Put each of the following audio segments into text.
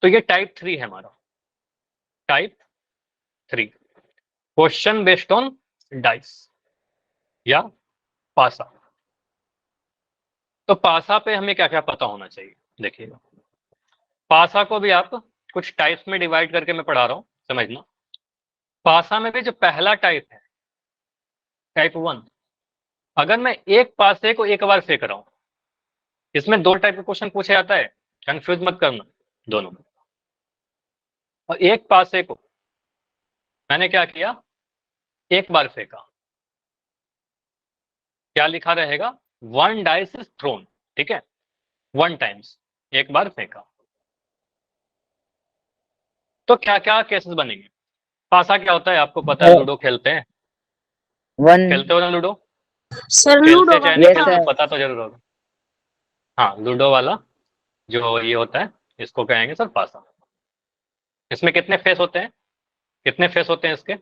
तो ये टाइप 3 है हमारा, type 3 question based on dice या पासा। तो पासा पे हमें क्या क्या पता होना चाहिए, देखिएगा। पासा को भी आप कुछ टाइप्स में डिवाइड करके मैं पढ़ा रहा हूं, समझना। पासा में भी जो पहला टाइप है, टाइप 1, अगर मैं एक पासे को एक बार फेंक रहा हूं, इसमें दो टाइप का क्वेश्चन पूछा जाता है, कंफ्यूज मत करना दोनों में। और एक पासे को मैंने क्या किया, एक बार फेंका, क्या लिखा रहेगा, 1 डाइस इज थ्रोन, ठीक है, 1 टाइम्स, एक बार फेंका। तो क्या क्या केसेस बनेंगे। पासा क्या होता है आपको पता है, लूडो खेलते हैं, खेलते हो ना लूडो, सर खेलते लूडो चाहे नहीं खेलते पता तो जरूर होगा। हाँ, लूडो वाला जो ये होता है, इसको कहेंगे सर पासा। इसमें कितने फेस होते हैं, कितने फेस होते हैं इसके,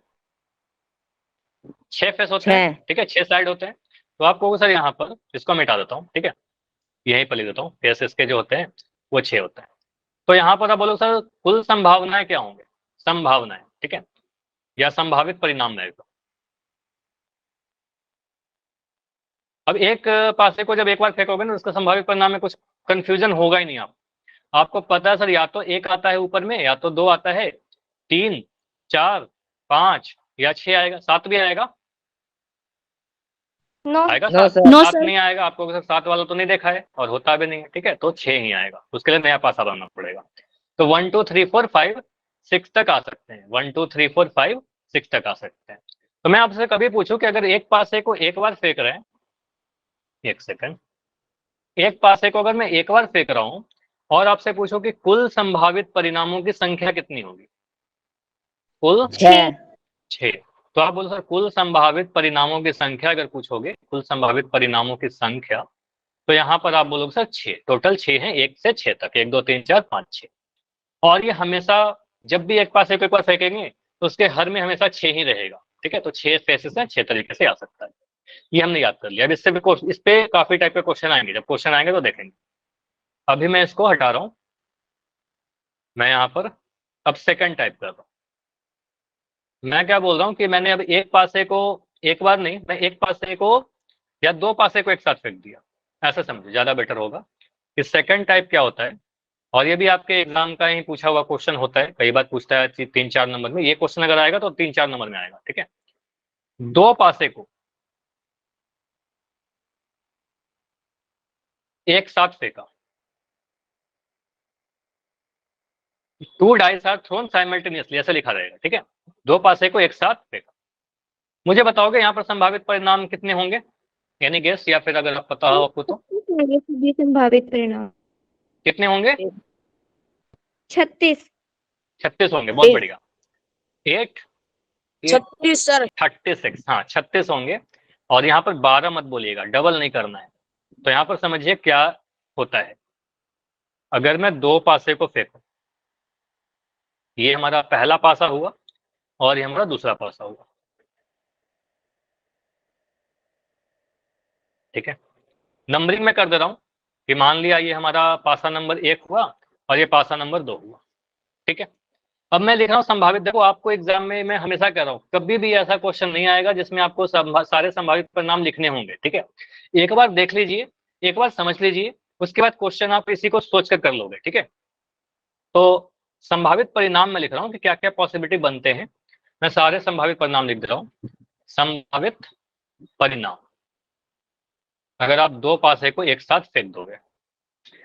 6 फेस होते हैं, ठीक है, 6 साइड होते हैं। तो आपको सर यहाँ पर इसको मिटा देता हूँ, ठीक है, यहीं पर लिख देता हूँ, फेस इसके जो होते हैं वो 6 होते हैं। तो यहाँ पर आप बोलो सर कुल संभावनाएं क्या होंगे, संभावनाएं, ठीक है, या संभावित परिणाम रहेगा। अब एक पासे को जब एक बार फेंकोगे ना, उसका संभावित परिणाम में कुछ कंफ्यूजन होगा ही नहीं। आपको पता है सर, या तो 1 आता है ऊपर में, या तो 2 आता है, 3, 4, 5 या 6 आएगा, 7 भी आएगा, आएगा 7, 7 नहीं आएगा आपको, 7 वाला तो नहीं देखा है और होता भी नहीं है, ठीक है, तो 6 ही आएगा, उसके लिए नया पासा बनाना पड़ेगा। तो 1 2 3 4 5 6 तक आ सकते हैं, 1 2 3 4 5 6 तक आ सकते हैं। तो मैं आपसे कभी पूछूं कि अगर एक पासे को एक बार फेंक रहे हैं, एक सेकंड, एक पासे को अगर मैं एक बार फेंक रहा हूं और आपसे पूछो कि कुल संभावित परिणामों की संख्या कितनी होगी, कुल 6। तो आप बोलो सर कुल संभावित परिणामों की संख्या अगर पूछोगे, कुल संभावित परिणामों की संख्या, तो यहाँ पर आप बोलोगे सर 6, टोटल 6 है, 1 से 6 तक, 1 2 3 4 5 6। और ये हमेशा जब भी एक पासे को एक बार फेंकेंगे तो उसके हर में हमेशा 6 ही रहेगा, ठीक है, तो 6 फेसेस हैं, 6 तरीके से आ सकता है। ये हमने याद कर लिया। अब इससे भी इस पे काफी टाइप के क्वेश्चन आएंगे, जब क्वेश्चन आएंगे तो देखेंगे। अभी मैं इसको हटा रहा हूं, मैं यहाँ पर अब सेकंड टाइप कर रहा हूं। मैं क्या बोल रहा हूँ कि मैंने अब एक पासे को एक बार नहीं, मैं एक पासे को या 2 पासे को एक साथ फेंक दिया, ऐसा समझो, ज्यादा बेटर होगा। कि सेकंड टाइप क्या होता है, और ये भी आपके एग्जाम का ही पूछा हुआ क्वेश्चन होता है, कई बार पूछता है 3 4 नंबर में, ये क्वेश्चन अगर आएगा तो 3 4 नंबर में आएगा, ठीक है। 2 पासे को एक साथ फेंका, 2 डाइस आर थ्रोन साइमल्टेनियसली, ऐसा लिखा रहेगा, ठीक है, 2 पासे को एक साथ फेंका। मुझे बताओगे यहाँ पर संभावित परिणाम कितने होंगे, यानी गेस, या फिर अगर आप पता हो आपको तो संभावित परिणाम कितने होंगे, 36 36 होंगे, बहुत बढ़िया। 8 36 सर, 36, हाँ 36 होंगे। और यहाँ पर 12 मत बोलिएगा, डबल नहीं करना है। तो यहाँ पर समझिए क्या होता है, अगर मैं 2 पासे को फेंकूं, ये हमारा पहला पासा हुआ और ये हमारा दूसरा पासा हुआ, ठीक है। नंबरिंग में कर दे रहा हूं कि मान लिया ये हमारा पासा नंबर 1 हुआ और ये पासा नंबर 2 हुआ, ठीक है। अब मैं लिख रहा हूँ संभावित, देखो आपको एग्जाम में मैं हमेशा कह रहा हूँ कभी भी ऐसा क्वेश्चन नहीं आएगा जिसमें आपको सारे संभावित परिणाम लिखने होंगे, ठीक है। एक बार देख लीजिए, एक बार समझ लीजिए, उसके बाद क्वेश्चन आप इसी को सोच कर लोगे, ठीक है। तो संभावित परिणाम में लिख रहा हूँ कि क्या क्या पॉसिबिलिटी बनते हैं, मैं सारे संभावित परिणाम लिख दे रहा हूँ। संभावित परिणाम, अगर आप 2 पासे को एक साथ फेंक दोगे,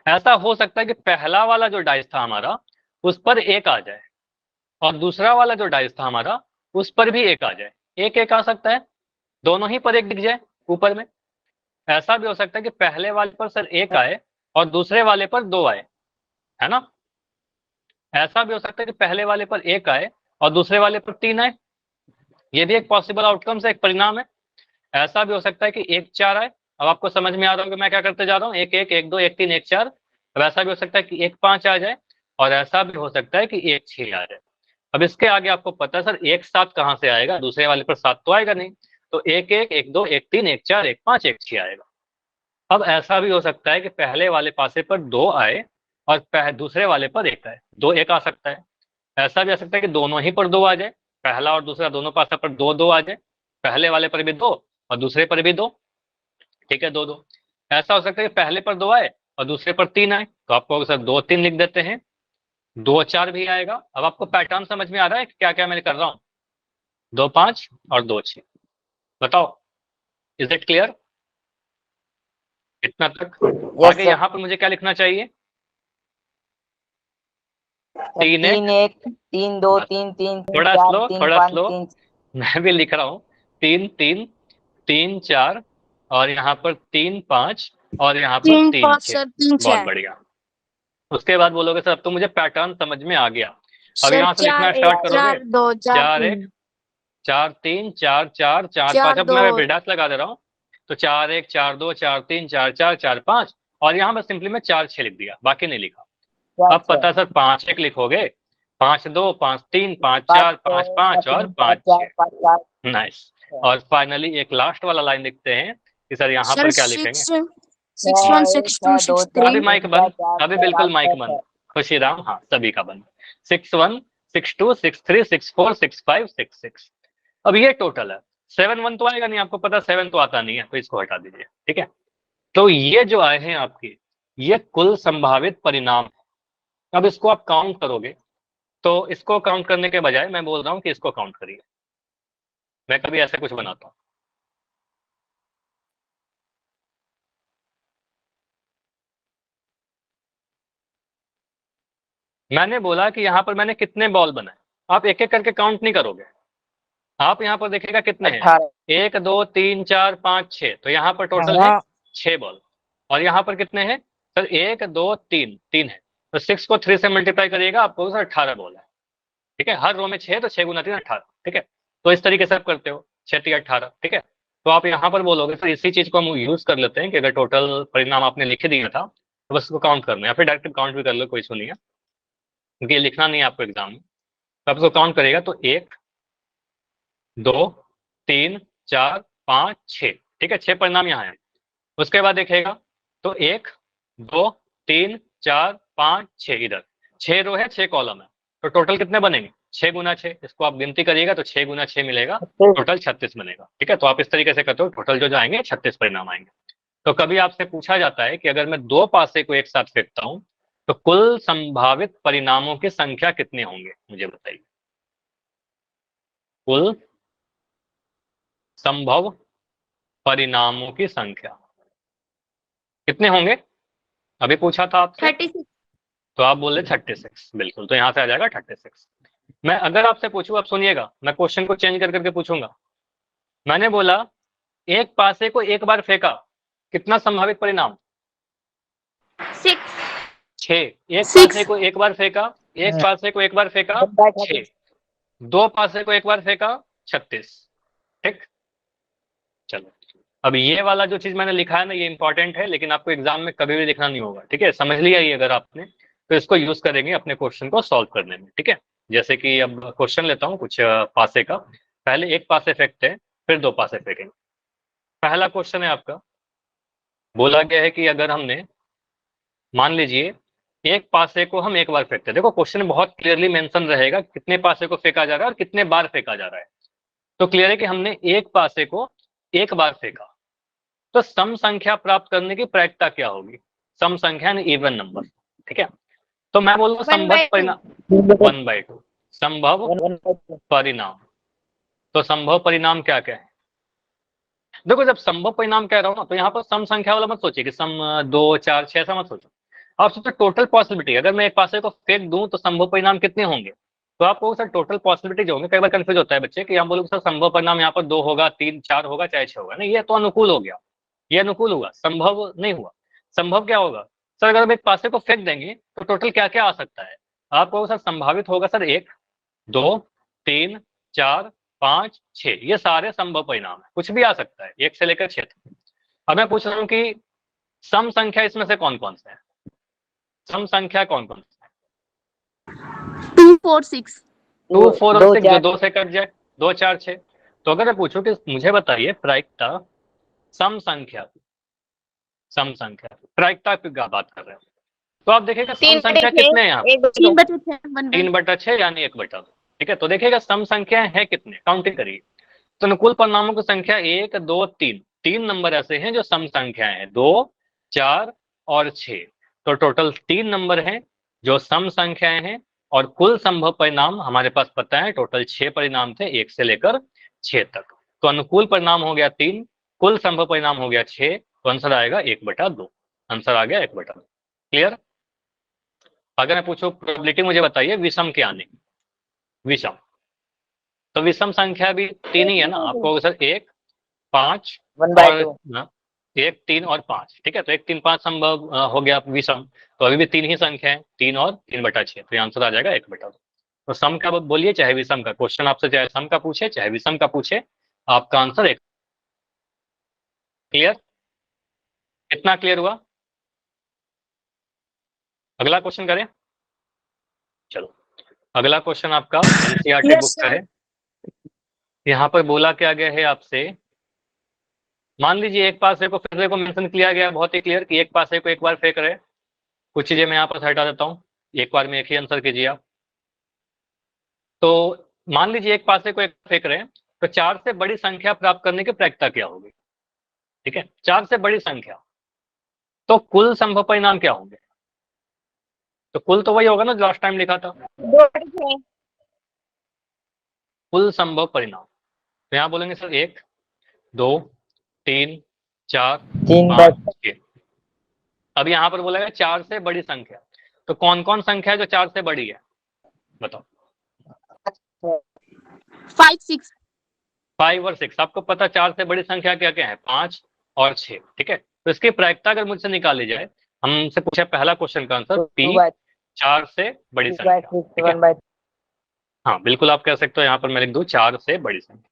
ऐसा हो सकता है कि पहला वाला जो डाइस था हमारा उस पर 1 आ जाए, और दूसरा वाला जो डाइस था हमारा उस पर भी 1 आ जाए, 1 1 आ सकता है, दोनों ही पर 1 दिख जाए ऊपर में। ऐसा भी हो सकता है कि पहले वाले पर सर 1 आए और दूसरे वाले पर 2 आए, है ना। ऐसा भी हो सकता है कि पहले वाले पर 1 आए और दूसरे वाले पर 3 आए, ये भी एक पॉसिबल आउटकम से एक परिणाम है। ऐसा भी हो सकता है कि 1 4 आए, अब आपको समझ में आ रहा होगा मैं क्या करते जा रहा हूँ, 1 1 1 2 1 3 1 4। अब ऐसा भी हो सकता है कि 1 5 आ जाए, और ऐसा भी हो सकता है कि 1 6 आ जाए। अब इसके आगे आपको पता है सर 1 7 कहाँ से आएगा, दूसरे वाले पर 7 तो आएगा नहीं, तो 1 1 1 2 1 3 1 4 1 5 1 6 आएगा। अब ऐसा भी हो सकता है कि पहले वाले पासे पर 2 आए और दूसरे वाले पर 1 है, 2 1 आ सकता है। ऐसा भी आ सकता है कि दोनों ही पर 2 आ जाए, पहला और दूसरा दोनों पासा पर 2 2 आ जाए, पहले वाले पर भी 2 और दूसरे पर भी 2, ठीक है, 2 2। ऐसा हो सकता है कि पहले पर 2 आए और दूसरे पर 3 आए, तो आपको सर 2 3 लिख देते हैं, 2 4 भी आएगा। अब आपको पैटर्न समझ में आ रहा है कि क्या क्या मैं कर रहा हूँ? 2 5 और 2 6। बताओ, इज इट क्लियर इतना तक? यस आगे सर। यहाँ पर मुझे क्या लिखना चाहिए? 3 3 1, 1 3 2 3 3 3 थोड़ा 4 स्लो 3 थोड़ा 5 स्लो, 3। मैं भी लिख रहा हूँ। 3 3 3 4 और यहाँ पर 3 5 और यहाँ पर 3 3 5 6। सर 3 बहुत 6 बढ़िया। उसके बाद बोलोगे सर अब तो मुझे पैटर्न समझ में आ गया। अब सर यहाँ से 4 लिखना 1 स्टार्ट करोगे। 4 2 4 4 1 3 4 3 4 4 4 5। 4 अब 2 मैं बिल्डास लगा दे रहा हूँ, तो 4 1 4 2 4 3 4 4 4 5 और यहाँ बस सिंपली मैं 4 6 लिख दिया, बाकी नहीं लिखा। अब पता सर 5 1 लिखोगे, 5 2 5 3 5 4 5 5 और 5 6। 5 4। नाइस। और फाइनली एक लास्ट वाला लाइन लिखते हैं कि सर यहाँ सर पर क्या 6 लिखेंगे? 6 1 6 2 6 अभी 3 माइक बंद, अभी बिल्कुल माइक बंद। खुशीराम, हाँ सभी का बंद। 6 1 6 2 6 3 6 4 6 5 6 6। अब ये टोटल है। 7 1 तो आएगा नहीं, आपको पता 7 तो आता नहीं है, तो इसको हटा दीजिए, ठीक है। तो ये जो आए हैं आपके, ये कुल संभावित परिणाम। अब इसको आप काउंट करोगे, तो इसको काउंट करने के बजाय मैं बोल रहा हूँ कि इसको काउंट करिए। मैं कभी ऐसा कुछ बनाता हूँ। मैंने बोला कि यहाँ पर मैंने कितने बॉल बनाए, आप एक एक करके काउंट नहीं करोगे। आप यहाँ पर देखिएगा कितने हैं, 18। 1 2 3 4 5 6, तो यहाँ पर टोटल है 6 बॉल। और यहाँ पर कितने हैं सर? 1 2 3 3 है, तो 6 को 3 से मल्टीप्लाई करिएगा, आपको सर 18 बॉल है, ठीक है। हर रो में 6, तो 6 गुना 3 18, ठीक है। तो इस तरीके से आप करते हो, 6 3 18, ठीक है। तो आप यहाँ पर बोलोगे सर इसी चीज को हम यूज कर लेते हैं कि अगर टोटल परिणाम आपने लिख दिया था तो बस उसको काउंट करना है, या फिर डायरेक्ट काउंट भी कर लो, कोई इशू नहीं है, क्योंकि ये लिखना नहीं है आपको एग्जाम में। तो आप इसको काउंट करेगा तो 1 2 3 4 5 6, ठीक है, 6 परिणाम यहाँ है। उसके बाद देखेगा तो 1 2 3 4 5 6, इधर 6 रो है 6 कॉलम है, तो टोटल कितने बनेंगे? 6 गुना 6, इसको आप गिनती करिएगा तो 6 गुना 6 मिलेगा, टोटल 36 बनेगा, ठीक है। तो आप इस तरीके से करते हो, टोटल जो आएंगे 36 परिणाम आएंगे। तो कभी आपसे पूछा जाता है कि अगर मैं 2 पासे को एक साथ फेंकता हूं तो कुल संभावित परिणामों की संख्या कितने होंगे, मुझे बताइए। कुल संभव परिणामों की संख्या कितने होंगे? अभी पूछा था आपसे, 36 तो आप बोल रहे 36, बिल्कुल। तो यहां से आ जाएगा 36। मैं अगर आपसे पूछूं, आप सुनिएगा, मैं क्वेश्चन को चेंज कर करके पूछूंगा। मैंने बोला एक पासे को एक बार फेंका, कितना संभावित परिणाम? 6 6। एक 6 पासे को एक बार फेंका, एक पासे को एक बार फेंका 6, 2 पासे को एक बार फेंका 36, ठीक। चलो, अब ये वाला जो चीज मैंने लिखा है ना, ये इंपॉर्टेंट है, लेकिन आपको एग्जाम में कभी भी लिखना नहीं होगा, ठीक है। समझ लिया ये अगर आपने, तो इसको यूज करेंगे अपने क्वेश्चन को सॉल्व करने में, ठीक है। जैसे कि अब क्वेश्चन लेता हूँ कुछ पासे का, पहले एक पासे फेंकते हैं, फिर 2 पासे फेंकेंगे। पहला क्वेश्चन है आपका, बोला गया है कि अगर हमने, मान लीजिए एक पासे को हम एक बार फेंकते हैं, देखो क्वेश्चन में बहुत क्लियरली मेंशन रहेगा कितने पासे को फेंका जा रहा है और कितने बार फेंका जा रहा है। तो क्लियर है कि हमने एक पासे को एक बार फेंका, तो सम संख्या प्राप्त करने की प्रायिकता क्या होगी? सम संख्या यानी इवन नंबर, ठीक है। तो मैं बोल रहा हूँ संभव परिणाम 1/2, संभव परिणाम। तो संभव परिणाम क्या क्या है? देखो जब संभव परिणाम कह रहा हूँ ना, तो यहाँ पर सम संख्या वाला मत सोचिए कि सम 2 4 6 ऐसा मत सोचो। आप सोचो टोटल पॉसिबिलिटी, अगर मैं एक पासे को फेंक दूं तो संभव परिणाम कितने होंगे। तो आपको सर टोटल पॉसिबिलिटी जो होंगे, कई बार कंफ्यूज होता है बच्चे कि हम बोलोगे सर संभव परिणाम यहाँ पर 2 होगा, 3 4 होगा, चाहे 6 होगा। नहीं, ये तो अनुकूल हो गया, ये अनुकूल हुआ, संभव नहीं हुआ। संभव क्या होगा सर? अगर हम एक पासे को फेंक देंगे तो टोटल क्या क्या आ सकता है? आपको सर संभावित होगा सर 1 2 3 4 5 6, ये सारे संभव परिणाम है, कुछ भी आ सकता है 1 से लेकर 6 तक। अब मैं पूछ रहा हूँ कि सम संख्या इसमें से कौन कौन सा है? सम संख्या कौन कौन सा है? 2 4 6 2 4 और 6, जो 2 से कट जाए, 2 4 6। तो अगर मैं पूछूं कि मुझे बताइए प्रायिकता सम संख्या, सम संख्या प्रायिकता की बात कर रहे हैं, तो आप देखिएगा सम तीन संख्या बटे कितने हैं यहाँ, छः, 3/6 1/2। 3/6 यानी 1/2। ठीक है, तो देखिएगा सम संख्या है कितने, काउंटिंग करिए। तो अनुकूल परिणामों की संख्या 1, 2, 3, 3 नंबर ऐसे हैं जो सम संख्याएं हैं, 2, 4 और 6। तो टोटल 3 नंबर हैं जो सम संख्याएं हैं, और कुल संभव परिणाम हमारे पास पता है टोटल 6 परिणाम थे, 1 से लेकर 6 तक। तो अनुकूल परिणाम हो गया 3, कुल संभव परिणाम हो गया 6, तो आंसर आएगा 1/2। आंसर आ गया 1/2। क्लियर? अगर मैं पूछूं प्रोबेबिलिटी मुझे बताइए विषम के आने की, विषम, तो विषम संख्या भी 3 ही है ना आपको सर, 1, 5 और 1/2। 1, 3 और 5। ठीक है, तो 1, 3, 5 संभव हो गया विषम, तो अभी भी 3 ही संख्या है, 3 और 3/6, तो आंसर आ जाएगा 1/2। तो सम का बोलिए चाहे विषम का, क्वेश्चन आपसे चाहे सम का पूछे चाहे विषम का पूछे, आपका आंसर 1। क्लियर? कितना क्लियर हुआ? अगला क्वेश्चन करें, चलो। अगला क्वेश्चन आपका एनसीईआरटी बुक का है। यहाँ पर बोला क्या गया है आपसे, मान लीजिए एक पासे को फिर से को मेंशन किया गया बहुत ही क्लियर कि एक पासे को एक बार फेंक रहे। कुछ चीजें मैं यहाँ पर हटा देता हूँ, एक बार में एक ही आंसर कीजिए आप। तो मान लीजिए एक पासे को एक फेंक रहे हैं, तो 4 से बड़ी संख्या प्राप्त करने की प्रायिकता क्या होगी? ठीक है, 4 से बड़ी संख्या, तो कुल संभव परिणाम क्या होंगे? तो कुल तो वही होगा ना जो लास्ट टाइम लिखा था, 2/6। कुल संभव परिणाम। तो यहाँ बोलेंगे सर 1, 2, 3, 4, 5, 6। अब यहाँ पर बोलेगा 4 से बड़ी संख्या, तो कौन कौन संख्या है जो 4 से बड़ी है, बताओ। 5, 6। 5 और 6 आपको पता, 4 से बड़ी संख्या क्या क्या है, 5 और 6। ठीक है, तो इसकी प्रायिकता अगर मुझसे निकाली जाए, हमसे पूछा पहला क्वेश्चन का आंसर पी 4 से बड़ी संख्या। ठीक है, हाँ बिल्कुल आप कह सकते हो, यहाँ पर मैं लिख दूं 4 से बड़ी संख्या।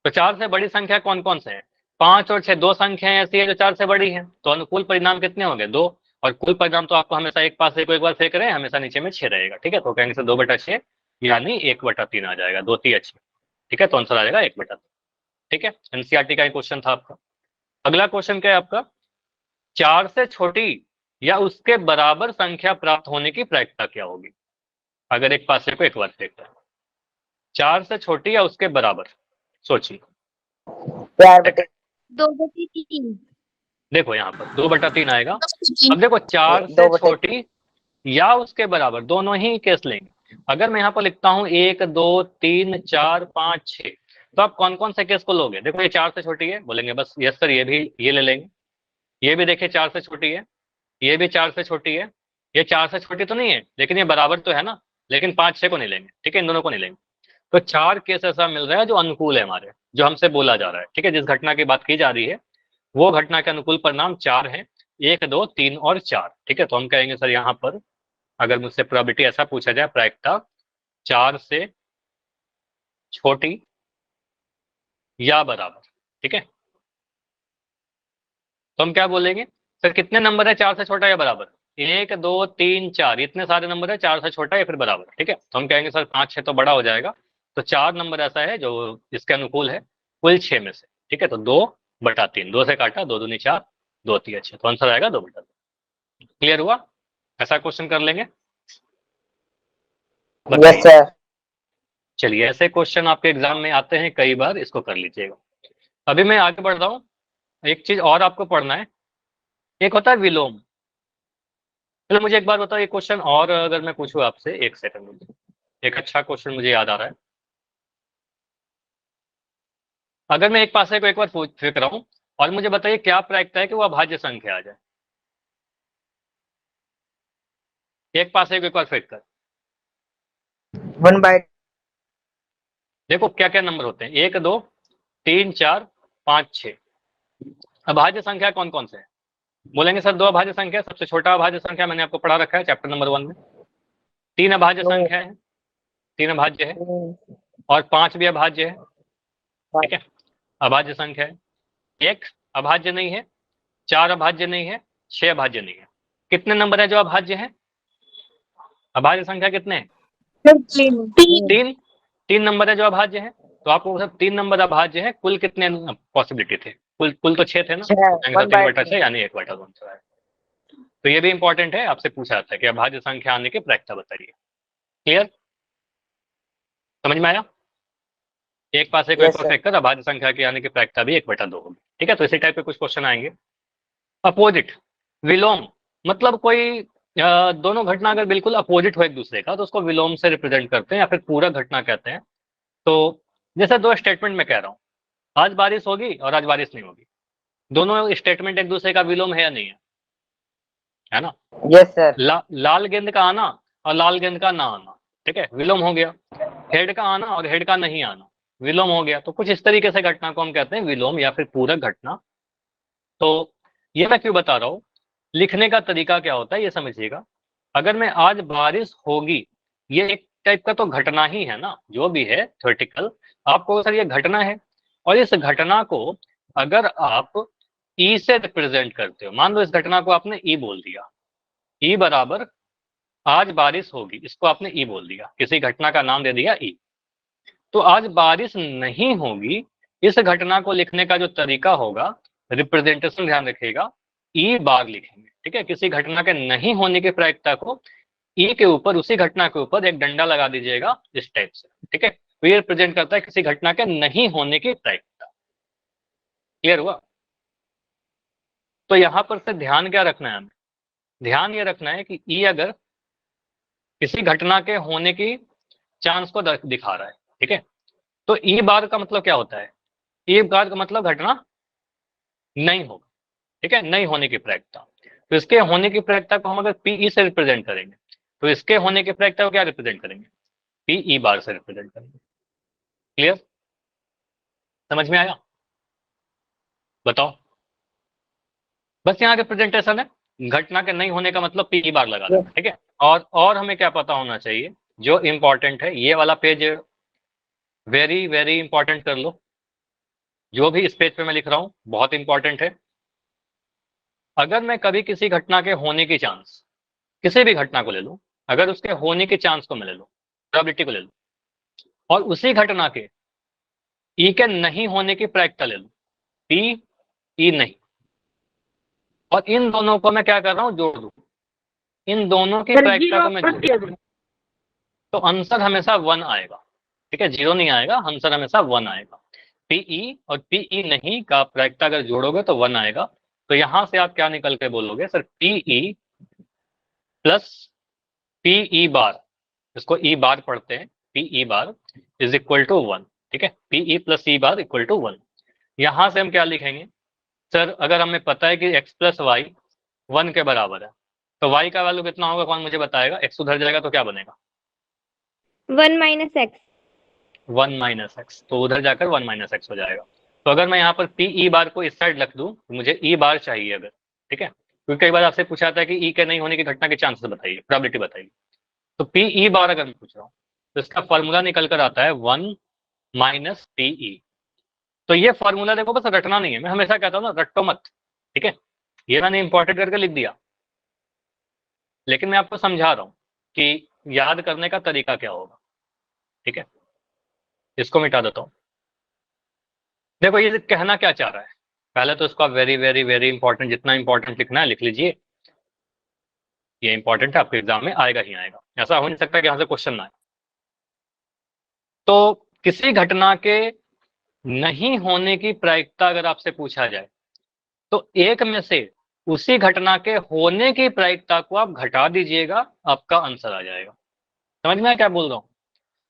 तो 4 से बड़ी संख्या कौन कौन से है, 5 और 6, दो संख्याएं ऐसी है जो 4 से बड़ी है, तो अनुकूल परिणाम कितने होंगे, 2। और कुल परिणाम तो आपको हमेशा एक पास को एक बार फेंक रहे हैं, हमेशा नीचे में 6 रहेगा। ठीक है, तो कहेंगे सर 2/6 यानी 1/3 आ जाएगा, 2 3 अच्छे। ठीक है, तो आंसर आ जाएगा 1/3। ठीक है, एनसीईआरटी का एक क्वेश्चन था आपका। अगला क्वेश्चन क्या है आपका, 4 से छोटी या उसके बराबर संख्या प्राप्त होने की प्रायिकता क्या होगी, अगर एक पासे को एक बार फेंकता है, 4 से छोटी या उसके बराबर, सोचिए। 2/3। देखो यहाँ पर 2/3 आएगा। 2/3। अब देखो 4 से छोटी या उसके बराबर दोनों ही केस लेंगे। अगर मैं यहाँ पर लिखता हूँ 1, 2, 3, 4, 5, 6, तो आप कौन कौन से केस को लोगे? देखो ये 4 से छोटी है, बोलेंगे बस यस सर ये भी ये ले लेंगे। ये भी देखिए 4 से छोटी है, ये भी 4 से छोटी है, ये 4 से छोटी तो नहीं है लेकिन ये बराबर तो है ना, लेकिन 5, 6 को नहीं लेंगे। ठीक है, इन दोनों को नहीं लेंगे। तो 4 केस ऐसा मिल रहा है जो अनुकूल है हमारे, जो हमसे बोला जा रहा है। ठीक है, जिस घटना की बात की जा रही है वो घटना के अनुकूल परिणाम 4 है, 1, 2, 3 और 4। ठीक है, तो हम कहेंगे सर यहाँ पर अगर मुझसे प्रोबेबिलिटी ऐसा पूछा जाए, प्रायिकता 4 से छोटी या बराबर। ठीक है, तो हम क्या बोलेंगे, सर कितने नंबर है 4 से छोटा या बराबर? 1, 2, 3, 4, इतने सारे नंबर है 4 से छोटा या फिर बराबर। ठीक है, तो हम कहेंगे सर 5, 6 तो बड़ा हो जाएगा, तो 4 नंबर ऐसा है जो इसके अनुकूल है कुल 6 में से। ठीक है, तो 2/3, 2 से काटा, 2 दूनी 4, 2 3 6, तो आंसर आएगा 2/3। क्लियर हुआ? ऐसा क्वेश्चन कर लेंगे, यस सर। चलिए ऐसे क्वेश्चन आपके एग्जाम में आते हैं कई बार, इसको कर लीजिएगा। अभी मैं आगे बढ़ रहा हूँ, एक चीज और आपको पढ़ना है, एक होता है विलोम। चलो मुझे एक बार बताओ, ये क्वेश्चन और अगर मैं पूछूं आपसे, एक सेकंड में, एक अच्छा क्वेश्चन मुझे याद आ रहा है। अगर मैं एक पासे को एक बार फेंक रहा हूं और मुझे बताइए क्या प्रायिकता है कि वो अभाज्य संख्या आ जाए, एक पासे को एक बार फेंक कर। 1/2। देखो क्या क्या नंबर होते हैं, 1, 2, 3, 4, 5, 6। अभाज्य संख्या कौन कौन से है? बोलेंगे सर 2 अभाज्य संख्या, सबसे छोटा अभाज्य संख्या मैंने आपको पढ़ा रखा है चैप्टर नंबर 1 में। 3 अभाज्य संख्या है, 3 अभाज्य है, और 5 भी अभाज्य है। ठीक है, अभाज्य संख्या है। 1 अभाज्य नहीं है, 4 अभाज्य नहीं है, 6 अभाज्य नहीं है। कितने नंबर है जो अभाज्य है? अभाज्य संख्या कितने हैं? 3 नंबर है जो अभाज्य है। तो आपको सब 3 नंबर अभाज्य है, कुल कितने पॉसिबिलिटी थे? कुल तो 6 थे ना, 3/6 यानी 1/2 है। तो ये भी इंपॉर्टेंट है, आपसे पूछा जाता है कि अभाज्य संख्या आने की प्रायिकता बताइए। क्लियर, समझ में आया? एक पास एक Yes, पास एक कर अभाज्य संख्या की आने की प्रायिकता भी 1/2 होगी। ठीक है, तो इसी टाइप के कुछ क्वेश्चन आएंगे। अपोजिट, विलोम, मतलब कोई दोनों घटना अगर बिल्कुल अपोजिट हो एक दूसरे का तो उसको विलोम से रिप्रेजेंट करते हैं या फिर पूरा घटना कहते हैं। तो जैसे दो स्टेटमेंट में कह रहा हूँ, आज बारिश होगी और आज बारिश नहीं होगी, दोनों स्टेटमेंट एक दूसरे का विलोम है या नहीं है ना? yes sir, लाल गेंद का आना और लाल गेंद का ना आना, ठीक है, विलोम हो गया। हेड का आना और हेड का नहीं आना, विलोम हो गया। तो कुछ इस तरीके से घटना को हम कहते हैं विलोम या फिर पूरक घटना। तो ये मैं क्यों बता रहा हूँ, लिखने का तरीका क्या होता है ये समझिएगा। अगर मैं आज बारिश होगी, ये एक टाइप का तो घटना ही है ना, जो भी है थ्योरेटिकल, आपको सर ये घटना है, और इस घटना को अगर आप ई से रिप्रेजेंट करते हो, मान लो इस घटना को आपने ई बोल दिया, ई बराबर आज बारिश होगी, इसको आपने ई बोल दिया, किसी घटना का नाम दे दिया ई। तो आज बारिश नहीं होगी, इस घटना को लिखने का जो तरीका होगा, रिप्रेजेंटेशन ध्यान रखिएगा, ई बार लिखेंगे। ठीक है, किसी घटना के नहीं होने की प्रायिकता को ई के ऊपर, उसी घटना के ऊपर एक डंडा लगा दीजिएगा इस टाइप से। ठीक है, तो ये रिप्रेजेंट करता है किसी घटना के नहीं होने की प्रायिकता। क्लियर हुआ? तो यहां पर से ध्यान क्या रखना है हमें, ध्यान ये रखना है कि ई अगर किसी घटना के होने की चांस को दिखा रहा है, ठीक है, तो ई बार का मतलब क्या होता है, ई बार का मतलब घटना नहीं होगा। ठीक है, नहीं होने की प्रायिकता। तो इसके होने की प्रायिकता को हम अगर पीई से रिप्रेजेंट करेंगे, तो इसके होने की प्रायिकता को क्या रिप्रेजेंट करेंगे, पीई बार से रिप्रेजेंट करेंगे। क्लियर, समझ में आया? बताओ, बस यहाँ रिप्रेजेंटेशन है, घटना के नहीं होने का मतलब पीई बार लगा देना। ठीक है, और हमें क्या पता होना चाहिए, जो इंपॉर्टेंट है, ये वाला पेज वेरी वेरी इंपॉर्टेंट कर लो, जो भी इस पेज पे मैं लिख रहा हूं बहुत इंपॉर्टेंट है। अगर मैं कभी किसी घटना के होने की चांस, किसी भी घटना को ले लूं, अगर उसके होने के चांस को मैं ले लूं, प्रोबेबिलिटी को ले लूं, और उसी घटना के ई के नहीं होने की प्रायिकता ले लूं, पी ई नहीं, और इन दोनों को मैं क्या कर रहा हूं, जोड़ दूं, इन दोनों की प्रायिकता को मैं जोड़ दूं, तो आंसर हमेशा 1 आएगा। ठीक है, 0 नहीं आएगा, आंसर हमेशा 1 आएगा। पीई और पीई नहीं का प्रायिकता अगर जोड़ोगे तो 1 आएगा। तो यहां से आप क्या निकल के बोलोगे, sir PE plus PE bar, इसको ई बार पढ़ते हैं, PE bar is equal to 1। ठीक है, PE plus E bar equal to 1। यहां से हम क्या लिखेंगे, सर अगर हमें पता है कि x प्लस वाई 1 के बराबर है, तो y का वैल्यू कितना होगा, कौन मुझे बताएगा? x उधर जाएगा तो क्या बनेगा, 1 minus x. 1 माइनस एक्स, तो उधर जाकर 1 माइनस एक्स हो जाएगा। तो अगर मैं यहाँ पर पी ई बार को इस साइड रख दूं, तो मुझे ई बार चाहिए अगर, ठीक है, क्योंकि कई बार आपसे पूछा जाता है कि ई के नहीं होने की घटना के चांसेस बताइए, प्रोबेबिलिटी बताइए। तो पी ई बार अगर मैं पूछ रहा हूँ, तो इसका फॉर्मूला निकल कर आता है 1 माइनस पी ई। तो ये फॉर्मूला देखो, बस रटना नहीं है, मैं हमेशा कहता हूँ ना, रट्टो मत। ठीक है, ये मैंने इंपॉर्टेंट करके लिख दिया, लेकिन मैं आपको समझा रहा हूँ कि याद करने का तरीका क्या होगा। ठीक है, इसको मिटा देता हूँ। देखो ये कहना क्या चाह रहा है, पहले तो इसका वेरी वेरी वेरी इंपॉर्टेंट, जितना इंपॉर्टेंट लिखना है लिख लीजिए, ये इंपॉर्टेंट है, आपके एग्जाम में आएगा ही आएगा, ऐसा हो नहीं सकता कि यहाँ से क्वेश्चन ना आए। तो किसी घटना के नहीं होने की प्रायिकता अगर आपसे पूछा जाए, तो एक में से उसी घटना के होने की प्रायिकता को आप घटा दीजिएगा, आपका आंसर आ जाएगा। समझ में आया क्या बोल रहा हूँ?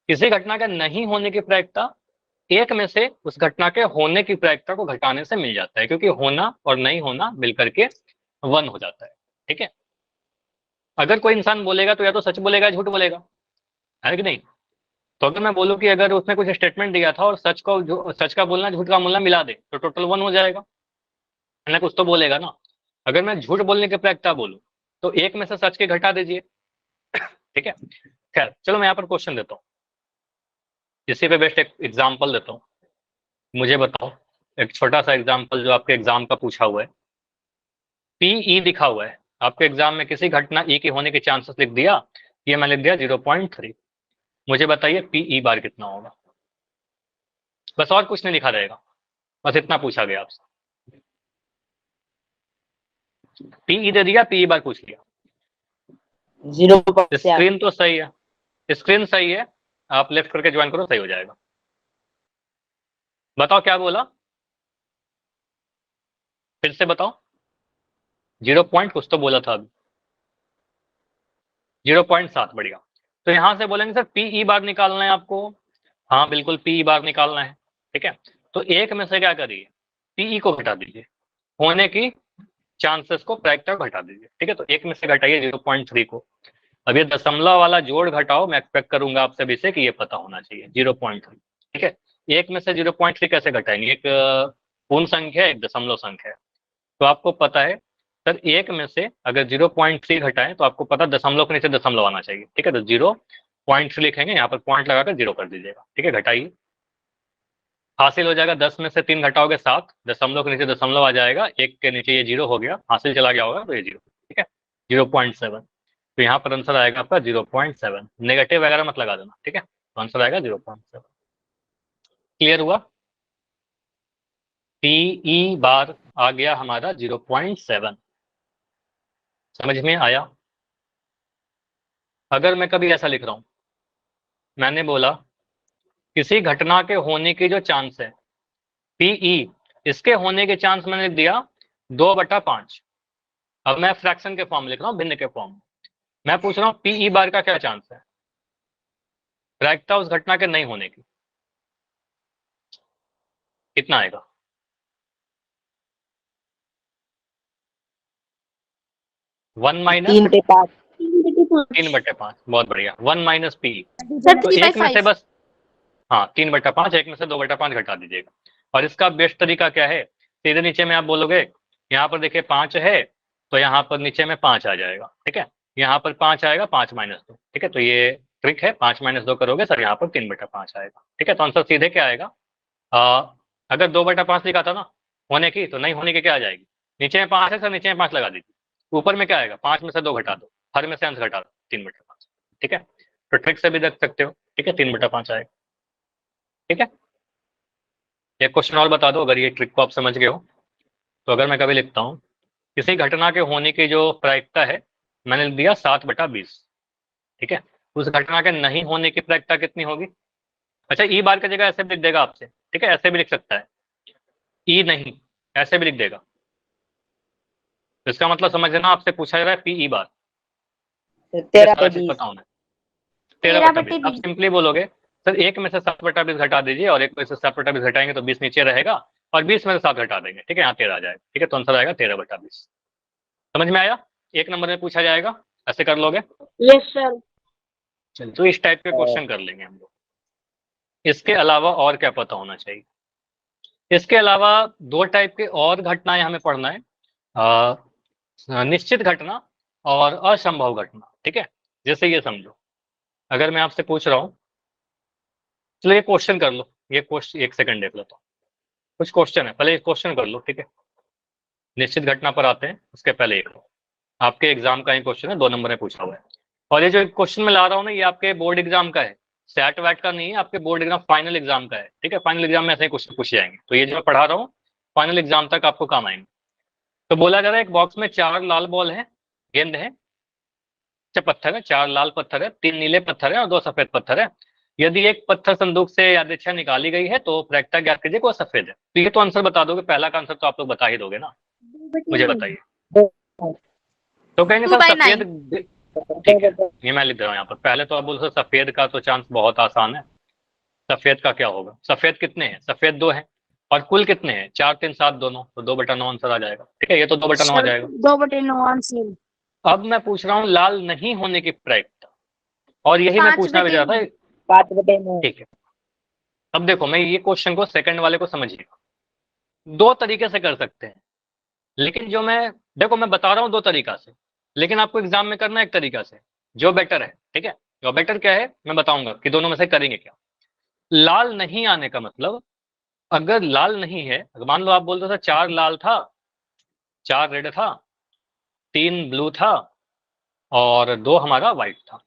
किसी घटना के नहीं होने की प्रायिकता एक में से उस घटना के होने की प्रायिकता को घटाने से मिल जाता है, क्योंकि होना और नहीं होना मिलकर के 1 हो जाता है। ठीक है, अगर कोई इंसान बोलेगा तो या तो सच बोलेगा या झूठ बोलेगा, है कि नहीं? तो अगर मैं बोलूं कि अगर उसने कुछ स्टेटमेंट दिया था और सच का बोलना झूठ का बोलना मिला दे, तो टोटल 1 हो जाएगा, है ना? कुछ तो बोलेगा ना। अगर मैं झूठ बोलने की प्रायिकता बोलूं, तो एक में से सच के घटा दीजिए। ठीक है, खैर चलो मैं यहाँ पर क्वेश्चन देता हूँ, इसी पे बेस्ट एक एग्जाम्पल देता हूँ। मुझे बताओ एक छोटा सा एग्जाम्पल जो आपके एग्जाम का पूछा हुआ है, पीई लिखा हुआ है आपके एग्जाम में, किसी घटना ई के होने के चांसेस लिख दिया, ये मैं लिख दिया 0.3। मुझे बताइए पीई बार कितना होगा, बस और कुछ नहीं लिखा रहेगा, बस इतना पूछा गया आपसे। पीई दे दिया, पीई बार पूछ लिया। 0.4 स्क्रीन तो सही है, स्क्रीन सही है, आप लेफ्ट करके ज्वाइन करो, सही हो जाएगा। बताओ क्या बोला, फिर से बताओ। 0 पॉइंट कुछ तो बोला था अभी, 0.7, बढ़िया। तो यहां से बोलेंगे सर पीई बार निकालना है आपको। हाँ बिल्कुल, पीई बार निकालना है, ठीक है। तो एक में से क्या करिए, पीई को घटा दीजिए, होने की चांसेस को प्रायिकता घटा दीजिए, ठीक है। तो एक में से घटाइए 0.3 को। अब ये दशमलव वाला जोड़ घटाओ, मैं एक्सपेक्ट करूंगा आप सभी से कि ये पता होना चाहिए 0.3, ठीक है। एक में से 0.3 कैसे घटाएंगे, एक पूर्ण संख्या है, एक दशमलव संख्या है। तो आपको पता है सर, एक में से अगर 0.3 घटाएं तो आपको पता दशमलव के नीचे दशमलव आना चाहिए, ठीक है। तो 0.3 लिखेंगे, यहाँ पर पॉइंट लगाकर 0 कर दीजिएगा, ठीक है। घटाइए, हासिल हो जाएगा 10 में से 3 घटाओगे 7, दशमलव के नीचे दशमलव आ जाएगा, एक के नीचे ये 0 हो गया, हासिल चला गया होगा तो ये 0, ठीक है। 0.7, तो यहाँ पर आंसर आएगा आपका 0.7, नेगेटिव वगैरह मत लगा देना, ठीक है। तो आंसर आएगा 0.7। क्लियर हुआ, पीई बार आ गया हमारा 0.7, समझ में आया। अगर मैं कभी ऐसा लिख रहा हूं, मैंने बोला किसी घटना के होने की जो चांस है पीई, इसके होने के चांस मैंने लिख दिया 2/5। अब मैं फ्रैक्शन के फॉर्म लिख रहा हूँ, भिन्न के फॉर्म। मैं पूछ रहा हूँ पीई बार का क्या चांस है, प्रायिकता उस घटना के नहीं होने की, कितना आएगा। 1 माइनस 3/5 3/5, बहुत बढ़िया। 1 माइनस पी, सर तो 3 एक में से 5। बस, हाँ 3/5, एक में से 2/5 घटा दीजिएगा। और इसका बेस्ट तरीका क्या है, सीधे नीचे में आप बोलोगे, यहाँ पर देखिए 5 है, तो यहाँ पर नीचे में 5 आ जाएगा, ठीक है। यहाँ पर 5 आएगा, 5 - 2, ठीक है। तो ये ट्रिक है, 5 - 2 करोगे सर, यहाँ पर 3/5 आएगा, ठीक है। तो आंसर सीधे क्या आएगा, अगर 2/5 लिखा था ना होने की, तो नहीं होने की क्या आ जाएगी, नीचे में 5 है सर, नीचे में 5 लगा दीजिए, ऊपर में क्या आएगा, 5 में से 2 घटा दो, हर में से अंश घटा दो, 3/5, ठीक है। तो ट्रिक से भी देख सकते हो, ठीक है, 3/5 आएगा, ठीक है। एक क्वेश्चन और बता दो, अगर ये ट्रिक को आप समझ गए हो। तो अगर मैं कभी लिखता हूँ किसी घटना के होने की जो प्रायिकता है, मैंने लिख दिया 7/20, ठीक है। उस घटना के नहीं होने की प्रायिकता कितनी होगी। अच्छा, ई बार की जगह ऐसे भी लिख देगा आपसे, ठीक है, ऐसे भी लिख सकता है, ई नहीं, ऐसे भी लिख देगा। तो इसका मतलब समझ लेना, आपसे पूछा जा रहा है पीई बार, ये सारा चीज 13/20 पता होना है। 13/20, आप सिंपली बोलोगे सर एक में से 7/20 घटा दीजिए, और एक में से 7/20 घटाएंगे तो 20 नीचे रहेगा, और 20 में से 7 घटा देंगे, ठीक है, यहाँ 13 आ जाएगा, ठीक है। तो आंसर आएगा 13/20। समझ में आया, एक नंबर में पूछा जाएगा, ऐसे कर लोगे। Yes sir. चलिए, तो इस टाइप के क्वेश्चन कर लेंगे हम लोग। इसके अलावा और क्या पता होना चाहिए, इसके अलावा 2 टाइप के और घटनाएं हमें पढ़ना है, निश्चित घटना और असंभव घटना, ठीक है। जैसे ये समझो, अगर मैं आपसे पूछ रहा हूँ, चलो ये क्वेश्चन कर लो, ये क्वेश्चन 1 सेकंड देख लेता हूँ, कुछ क्वेश्चन है, पहले ये क्वेश्चन कर लो, ठीक है। निश्चित घटना पर आते हैं, उसके पहले एक आपके एग्जाम का ही क्वेश्चन है, 2 नंबर में पूछा हुआ है। और ये जो क्वेश्चन मैं ला रहा हूँ ना, ये आपके बोर्ड एग्जाम का है, सैट वैट का नहीं है, आपके बोर्ड एग्जाम फाइनल एग्जाम का है, ठीक है। फाइनल एग्जाम में ऐसे ही क्वेश्चन पूछे जाएंगे, तो ये जो मैं पढ़ा रहा हूँ फाइनल एग्जाम तक आपको काम आएंगे। तो बोला जा रहा है एक बॉक्स में 4 लाल बॉल है, गेंद है, 6 पत्थर है, 4 लाल पत्थर है, 3 नीले पत्थर है और 2 सफेद पत्थर है। यदि एक पत्थर संदूक से यादृच्छा निकाली गई है तो प्रायिकता ज्ञात कीजिए वो सफेद है। तो ये तो आंसर बता दोगे, पहला का आंसर तो आप लोग बता ही दोगे ना, मुझे बताइए। तो कहेंगे सर सफेद, ठीक है, ये मैं लिख रहा हूँ यहाँ पर। पहले तो आप बोलो सर सफेद का तो चांस बहुत आसान है, सफेद का क्या होगा, सफेद कितने हैं, सफेद 2 हैं, और कुल कितने हैं, 4 3 7 दोनों, तो 2/9 आंसर आ जाएगा, ठीक है। ये तो 2/9 आ जाएगा। 2/9 आंसर। अब मैं पूछ रहा हूँ लाल नहीं होने की प्रायिकता, और यही मैं पूछना भी चाहता था, 5/9 ठीक है। अब देखो, मैं ये क्वेश्चन को सेकंड वाले को समझिएगा, 2 तरीके से कर सकते हैं, लेकिन जो मैं, देखो मैं बता रहा हूँ 2 तरीका से, लेकिन आपको एग्जाम में करना एक तरीका से, जो बेटर है, ठीक है। जो बेटर क्या है मैं बताऊंगा कि दोनों में से करेंगे क्या। लाल नहीं आने का मतलब, अगर लाल नहीं है, मान लो आप बोलते थे 4 लाल था, 4 रेड था, 3 ब्लू था, और 2 हमारा व्हाइट था,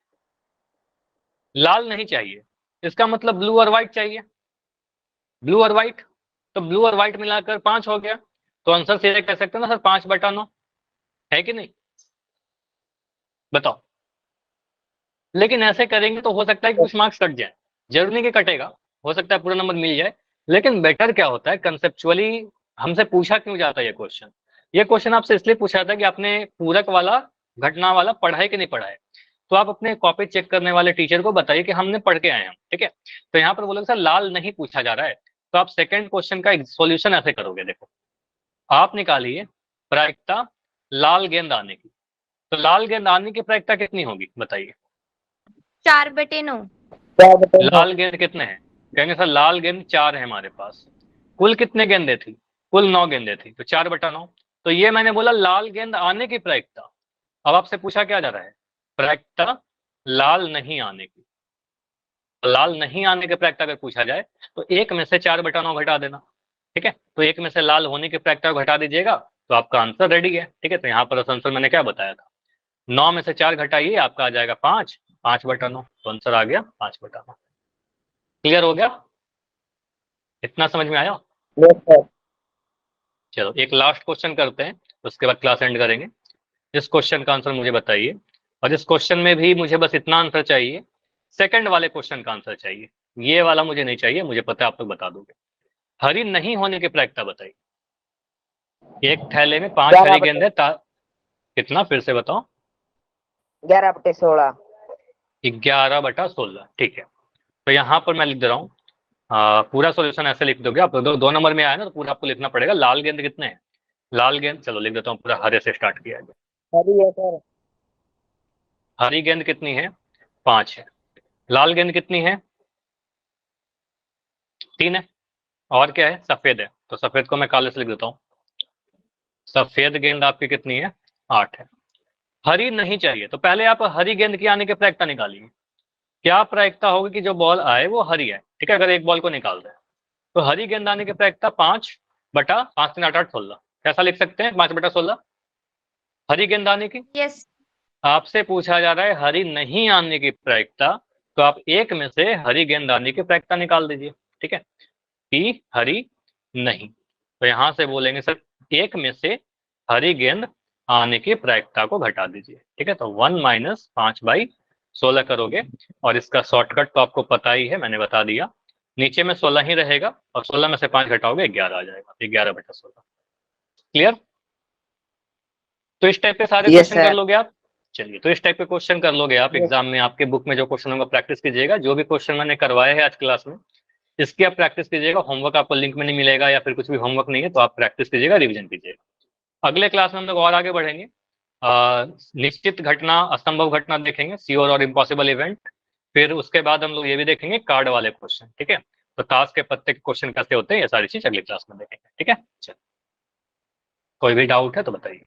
लाल नहीं चाहिए, इसका मतलब ब्लू और व्हाइट चाहिए, ब्लू और व्हाइट, तो ब्लू और व्हाइट मिलाकर 5 हो गया। तो आंसर सीधे कह सकते हैं ना सर 5/9, है कि नहीं, बताओ। लेकिन ऐसे करेंगे तो हो सकता है कि कुछ मार्क्स कट जाए, जरूरी नहीं कि कटेगा, हो सकता है पूरा नंबर मिल जाए। लेकिन बेटर क्या होता है, कंसेप्चुअली हमसे पूछा क्यों जाता है ये क्वेश्चन आपसे इसलिए पूछा जाता है कि आपने पूरक वाला घटना वाला पढ़ा है कि नहीं पढ़ा है। तो आप अपने कॉपी चेक करने वाले टीचर को बताइए कि हमने पढ़ के आए हैं, ठीक है। तो यहाँ पर बोलोगे सर लाल नहीं पूछा जा रहा है, तो आप सेकंड क्वेश्चन का सॉल्यूशन ऐसे करोगे, देखो आप निकालिए प्रायिकता लाल गेंद आने की। तो लाल गेंद आने की प्रायिकता कितनी होगी बताइए। 4/9। लाल गेंद कितने हैं, कहेंगे सर लाल गेंद 4 है हमारे पास। कुल कितने गेंदें थी, कुल 9 गेंदें थी, तो 4/9। तो ये मैंने बोला लाल गेंद आने की प्रायिकता। अब आपसे पूछा क्या जा रहा है, प्रायिकता लाल नहीं आने की। तो लाल नहीं आने की प्रायिकता अगर पूछा जाए तो 1 में से 4/9 घटा देना, ठीक है। तो 1 में से लाल होने की प्रायिकता को घटा दीजिएगा तो आपका आंसर रेडी है, ठीक है। तो यहाँ पर आंसर मैंने क्या बताया था, 9 में से 4 घटाइए आपका आ जाएगा 5, 5/9, तो आंसर आ गया 5/9। क्लियर हो गया, इतना समझ में आया। Yes sir. चलो एक लास्ट क्वेश्चन करते हैं, उसके बाद क्लास एंड करेंगे। इस क्वेश्चन का आंसर मुझे बताइए, और इस क्वेश्चन में भी मुझे बस इतना आंसर चाहिए, सेकंड वाले क्वेश्चन का आंसर चाहिए, ये वाला मुझे नहीं चाहिए, मुझे पता है आप लोग बता दोगे। हरी नहीं होने की प्रायिकता बताइए। एक थैले में 5 हरी गेंद है, कितना फिर से बताओ। 11/16। 11/16, ठीक है। तो यहाँ पर मैं लिख दे रहा हूँ, पूरा सॉल्यूशन ऐसे लिख दोगे आप, 2 नंबर में आया ना तो पूरा आपको लिखना पड़ेगा। लाल गेंद कितने हैं, लाल गेंद चलो लिख देता हूँ पूरा, हरे से स्टार्ट किया है। हरी है सर। हरी गेंद कितनी है, 5 है। लाल गेंद कितनी है, 3 है। और क्या है, सफेद है, तो सफेद को मैं काले से लिख देता हूँ। सफेद गेंद आपकी कितनी है, 8 है। हरी नहीं चाहिए, तो पहले आप हरी गेंद की आने की प्रायिकता निकालिए। क्या प्रायिकता होगी कि जो बॉल आए वो हरी है, ठीक है। अगर एक बॉल को निकाल दें तो हरी गेंद आने की प्रायिकता 5/5 3 8 8 16, कैसा लिख सकते हैं 5/16 हरी गेंद आने की। यस। आपसे पूछा जा रहा है हरी नहीं आने की प्रायिकता, तो आप 1 में से हरी गेंद आने की प्रायिकता निकाल दीजिए, ठीक है। कि हरी नहीं, तो यहां से बोलेंगे सर 1 में से हरी गेंद आने की प्रायिकता को घटा दीजिए, ठीक है। तो 1 - 5/16 करोगे, और इसका शॉर्टकट तो आपको पता ही है, मैंने बता दिया। नीचे में 16 ही रहेगा, और 16 में से 5 घटाओगे 11 आ जाएगा, 11/16। क्लियर। तो इस टाइप के सारे यस क्वेश्चन कर सर। लोगे आप। चलिए, तो इस टाइप के क्वेश्चन कर लोगे आप Yes. एग्जाम में, आपके बुक में जो क्वेश्चन होगा प्रैक्टिस कीजिएगा। जो भी क्वेश्चन मैंने करवाए हैं आज क्लास में, इसकी आप प्रैक्टिस कीजिएगा। होमवर्क आपको लिंक में नहीं मिलेगा, या फिर कुछ भी होमवर्क नहीं है, तो आप प्रैक्टिस कीजिएगा, रिवीजन कीजिएगा। अगले क्लास में हम लोग और आगे बढ़ेंगे, निश्चित घटना असंभव घटना देखेंगे, श्योर और इम्पॉसिबल इवेंट। फिर उसके बाद हम लोग ये भी देखेंगे कार्ड वाले क्वेश्चन, ठीक है। तो ताश के पत्ते के क्वेश्चन कैसे होते हैं, ये सारी चीज अगली क्लास में देखेंगे, ठीक है। चलो, कोई भी डाउट है तो बताइए।